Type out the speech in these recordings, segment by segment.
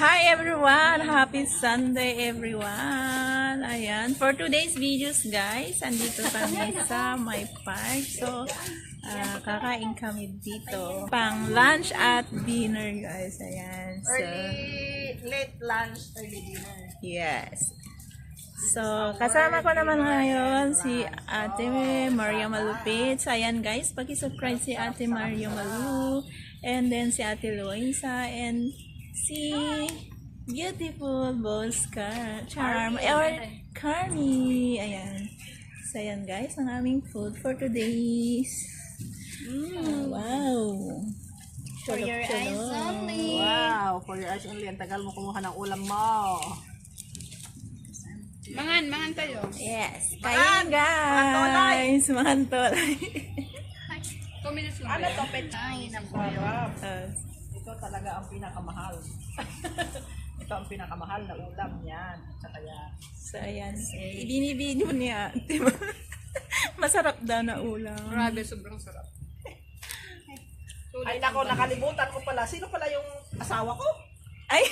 Hi everyone! Happy Sunday everyone! Ayan, for today's videos guys, andito kami sa my park. So, kakain kami dito. Pang lunch at dinner guys. Ayan. So, Late lunch, early dinner. yes. So, kasama ko naman ngayon si Ate Maria Malupit. So, ayan guys, pag-subscribe si Ate Maria Malu. And then si Ate Luisa. And si beautiful boss charm or Carmi. Ayan. So, ayan guys, ang aming food for today's. Wow. For your eyes only. Wow, for your eyes only. Ang tagal mo kumuha ng ulam mo. Mangan tayo. Yes. Kain guys. Mga tolay. 2 minutes lang. Ano to, pet? Ay, Sarap. Ito talaga ang pinakamahal. Ito ang pinakamahal na ulam yan. At saka yan. So, ayan. Ibinibino niya. Diba? Masarap daw na ulam. Grabe, sobrang sarap. Ay nako, nakalimutan ko pala. Sino pala yung asawa ko? Ay!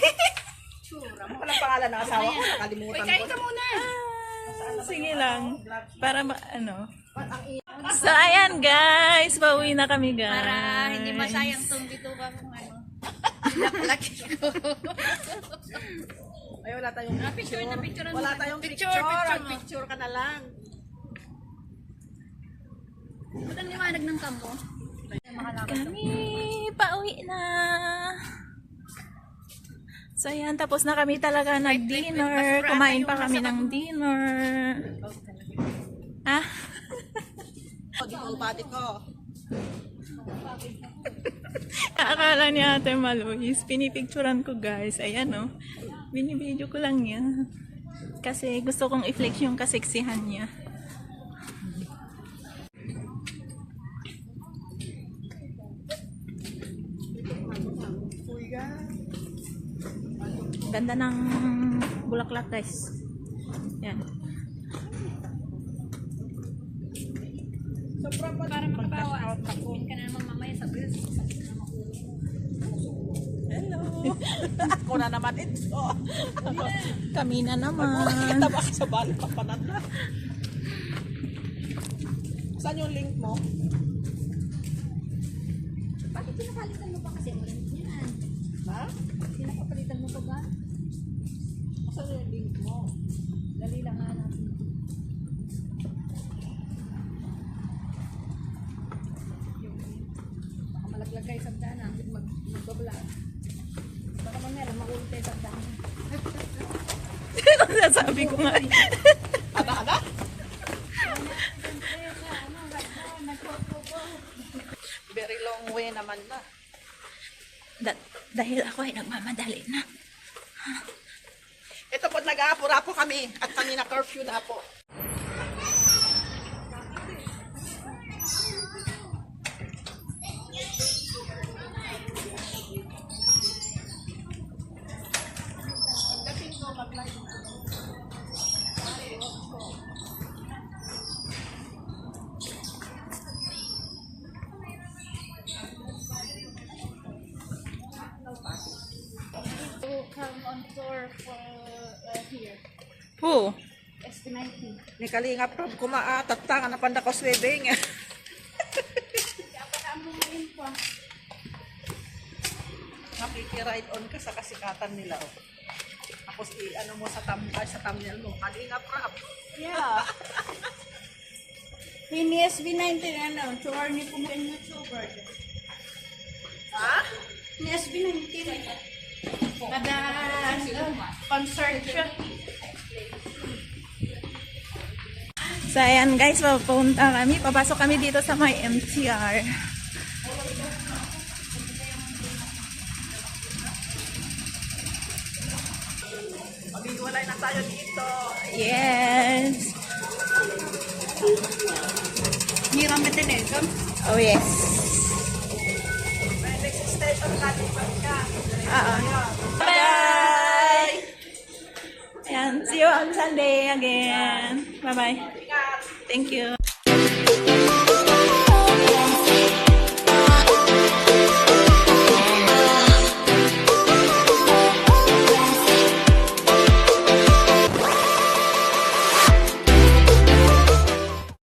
Ano pala pangalan ng asawa ko? Nakalimutan ko. Kain ka muna. Sige lang. Para ano. So, ayan guys. Pauwi na kami guys. Para hindi masayang tong dito ka kung ano. Laki ko. Ay, wala tayong Picture na picture. Wala tayong picture. Picture ka na lang. Ba't ang liwanag ng kampo? Kami pauwi na. So, ayan. Tapos na kami talaga nag-dinner. Kumain pa kami ng dinner. Ah? Di mo body ko. Akala ni Ate Maluis, pinipicturan ko guys. Ayan o. Binibideo ko lang yan. Kasi gusto kong i-flex yung kaseksihan niya. Ganda ng bulaklak guys. Yan. Para makabawa. Hindi ka na naman mamaya sa bills. Hello. Ako na naman ito. Kami na naman. Kita ba sa balik papanan na? Saan yung link mo? Bakit pinapalitan mo pa kasi ang link niyan? Ha? Pinapapalitan mo pa ba? Saan yung link mo? Dali lang nga natin. Baka malaglag kayo sa dana. Magbablog. Baka mamaya makulit tayo sa dana. Sasabi ko nga. Ada? Very long way naman na. Dahil ako ay nagmamadali na. Ito po, nag-aapura po kami at kami na curfew na po. Come on tour for here. Who? SB19. Ni Kalinga Prob kumatatangan na panda ko swimming. Makikiride on ka sa kasikatan nila. Oh. Tapos ano mo sa thumbnail mo, Kalinga Prob. Yeah. Ini SB19 ano, tour ni pumain YouTuber. Ha? Ni SB19. Kada concert siya. So, ayan guys, papunta kami. Papasok kami dito sa may MTR. Maghiwalay na tayo dito. Yes. Hirang metination. Oh, yes. May next station natin ka. Bye! Ayan, see you on Sunday again. Bye-bye. Thank you.